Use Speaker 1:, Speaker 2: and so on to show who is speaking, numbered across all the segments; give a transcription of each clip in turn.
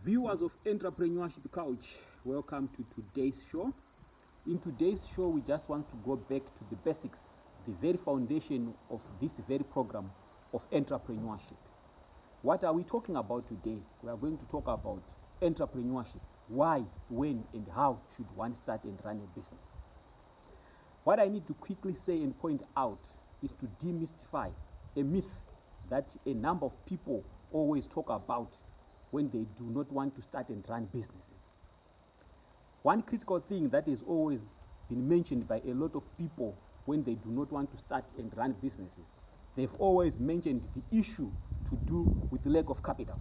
Speaker 1: Viewers of Entrepreneurship Couch, welcome to today's show. In today's show, we just want to go back to the basics, the very foundation of this very program of entrepreneurship. What are we talking about today? We are going to talk about entrepreneurship. Why, when, and how should one start and run a business? What I need to quickly say and point out is to demystify a myth that a number of people always talk about when they do not want to start and run businesses. One critical thing that has always been mentioned by a lot of people when they do not want to start and run businesses, they've always mentioned the issue to do with lack of capital.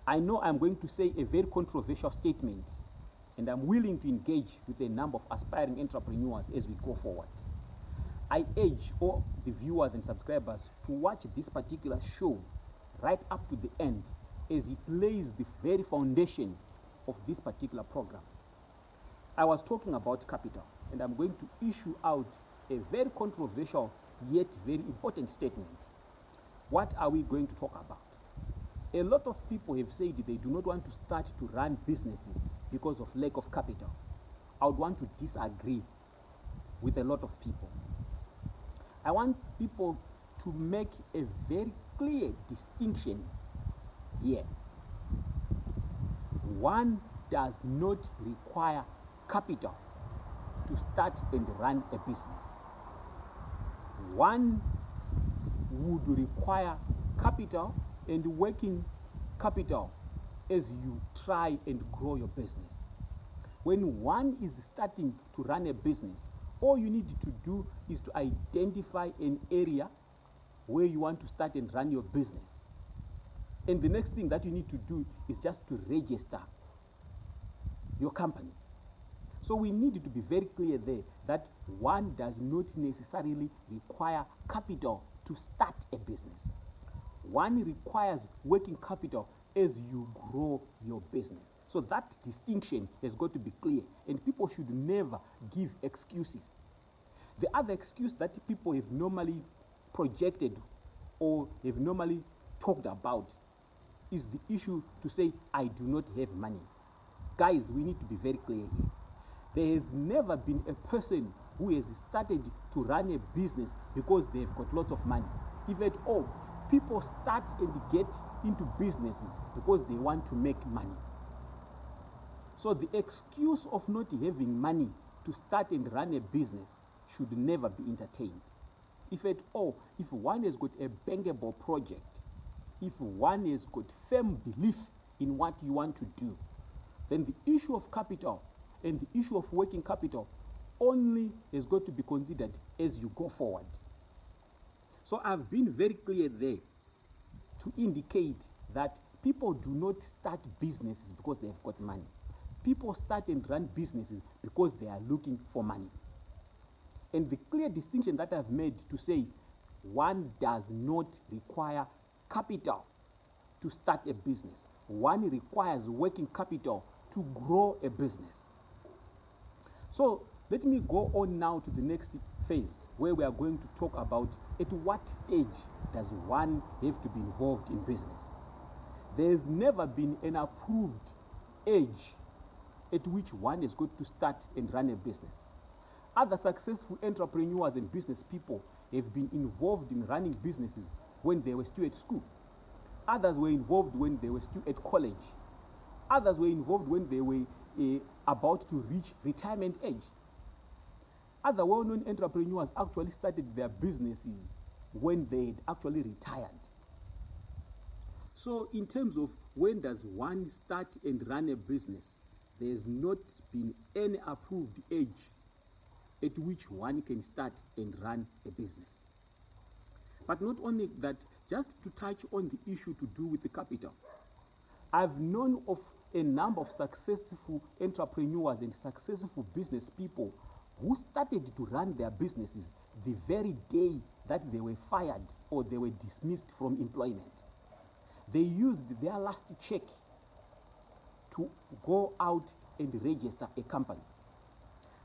Speaker 1: I know I'm going to say a very controversial statement, and I'm willing to engage with a number of aspiring entrepreneurs as we go forward. I urge all the viewers and subscribers to watch this particular show right up to the end, as it lays the very foundation of this particular program. I was talking about capital, and I'm going to issue out a very controversial yet very important statement. What are we going to talk about? A lot of people have said they do not want to start to run businesses because of lack of capital. I would want to disagree with a lot of people. I want people to make a very clear distinction here. One does not require capital to start and run a business. One would require capital and working capital as you try and grow your business. When one is starting to run a business, all you need to do is to identify an area where you want to start and run your business. And the next thing that you need to do is just to register your company. So we need to be very clear there that one does not necessarily require capital to start a business. One requires working capital as you grow your business. So that distinction has got to be clear, and people should never give excuses. The other excuse that people have normally projected or have normally talked about is the issue to say, I do not have money. Guys, we need to be very clear here. There has never been a person who has started to run a business because they've got lots of money. If at all, people start and get into businesses because they want to make money. So the excuse of not having money to start and run a business should never be entertained. If at all, if one has got a bankable project, if one has got firm belief in what you want to do, then the issue of capital and the issue of working capital only has got to be considered as you go forward. So I've been very clear there to indicate that people do not start businesses because they've got money. People start and run businesses because they are looking for money. And the clear distinction that I've made to say one does not require capital to start a business. One requires working capital to grow a business. So let me go on now to the next phase, where we are going to talk about at what stage does one have to be involved in business. There has never been an approved age at which one is going to start and run a business. Other successful entrepreneurs and business people have been involved in running businesses when they were still at school. Others were involved when they were still at college. Others were involved when they were about to reach retirement age. Other well-known entrepreneurs actually started their businesses when they had actually retired. So in terms of when does one start and run a business, there has not been any approved age at which one can start and run a business. But not only that, just to touch on the issue to do with the capital, I've known of a number of successful entrepreneurs and successful business people who started to run their businesses the very day that they were fired or they were dismissed from employment. They used their last check to go out and register a company.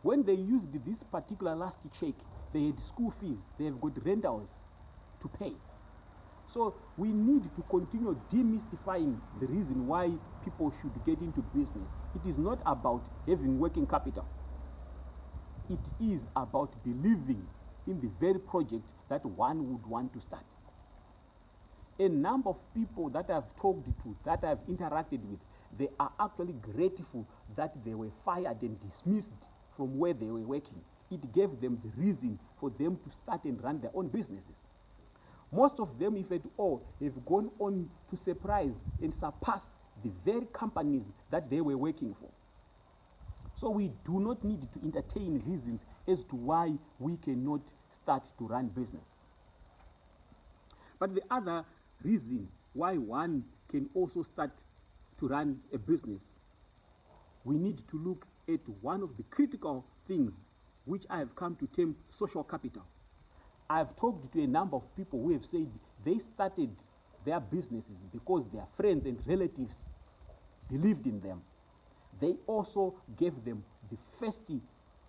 Speaker 1: When they used this particular last check, they had school fees, they have got rentals to pay. So we need to continue demystifying the reason why people should get into business. It is not about having working capital. It is about believing in the very project that one would want to start. A number of people that I've talked to, that I've interacted with, they are actually grateful that they were fired and dismissed from where they were working. It gave them the reason for them to start and run their own businesses. Most of them, if at all, have gone on to surprise and surpass the very companies that they were working for. So we do not need to entertain reasons as to why we cannot start to run business. But the other reason why one can also start to run a business, we need to look at one of the critical things which I have come to term social capital. I've talked to a number of people who have said they started their businesses because their friends and relatives believed in them. They also gave them the first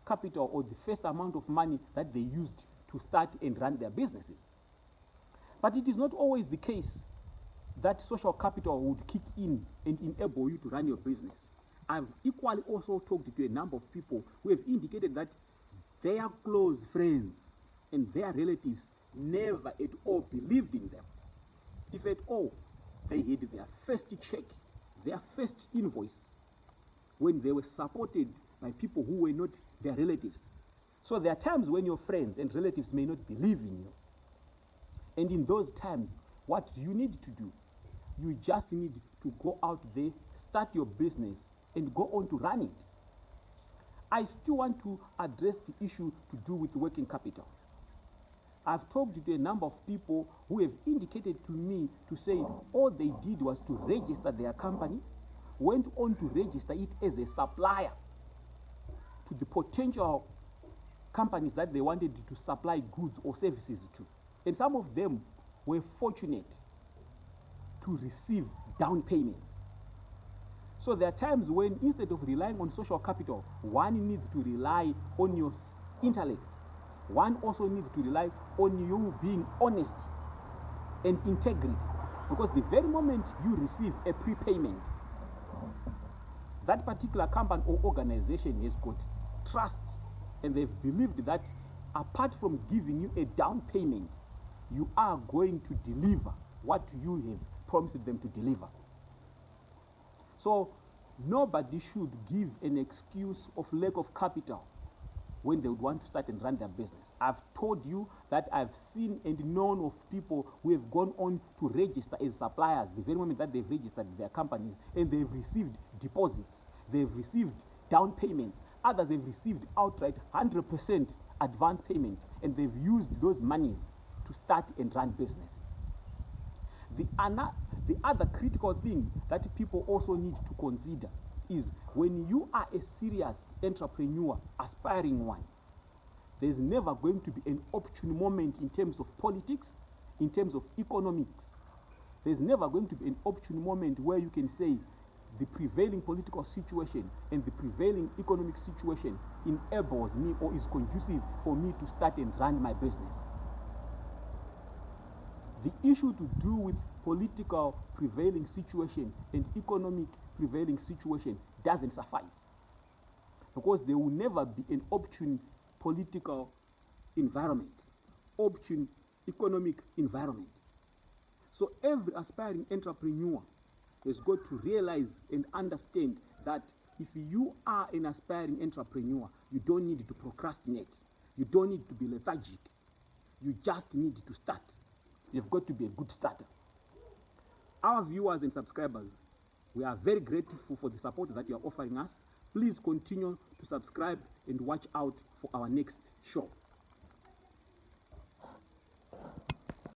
Speaker 1: capital or the first amount of money that they used to start and run their businesses. But it is not always the case that social capital would kick in and enable you to run your business. I've equally also talked to a number of people who have indicated that their close friends and their relatives never at all believed in them. If at all, they had their first check, their first invoice, when they were supported by people who were not their relatives. So there are times when your friends and relatives may not believe in you. And in those times, what do you need to do? You just need to go out there, start your business, and go on to run it. I still want to address the issue to do with working capital. I've talked to a number of people who have indicated to me to say all they did was to register their company, went on to register it as a supplier to the potential companies that they wanted to supply goods or services to. And some of them were fortunate to receive down payments. So there are times when instead of relying on social capital, one needs to rely on your intellect. One also needs to rely on you being honest and integrity. Because the very moment you receive a prepayment, that particular company or organization has got trust, and they've believed that apart from giving you a down payment, you are going to deliver what you have promised them to deliver. So nobody should give an excuse of lack of capital when they would want to start and run their business. I've told you that I've seen and known of people who have gone on to register as suppliers the very moment that they've registered their companies, and they've received deposits, they've received down payments, others have received outright 100% advance payment, and they've used those monies to start and run businesses. The other critical thing that people also need to consider is when you are a serious entrepreneur, aspiring one, there's never going to be an opportune moment in terms of politics, in terms of economics. There's never going to be an opportune moment where you can say the prevailing political situation and the prevailing economic situation enables me or is conducive for me to start and run my business. The issue to do with political prevailing situation and economic prevailing situation doesn't suffice, because there will never be an opportune political environment, opportune economic environment. So every aspiring entrepreneur has got to realize and understand that if you are an aspiring entrepreneur, you don't need to procrastinate, you don't need to be lethargic, you just need to start. You've got to be a good starter. Our viewers and subscribers, we are very grateful for the support that you are offering us. Please continue to subscribe and watch out for our next show.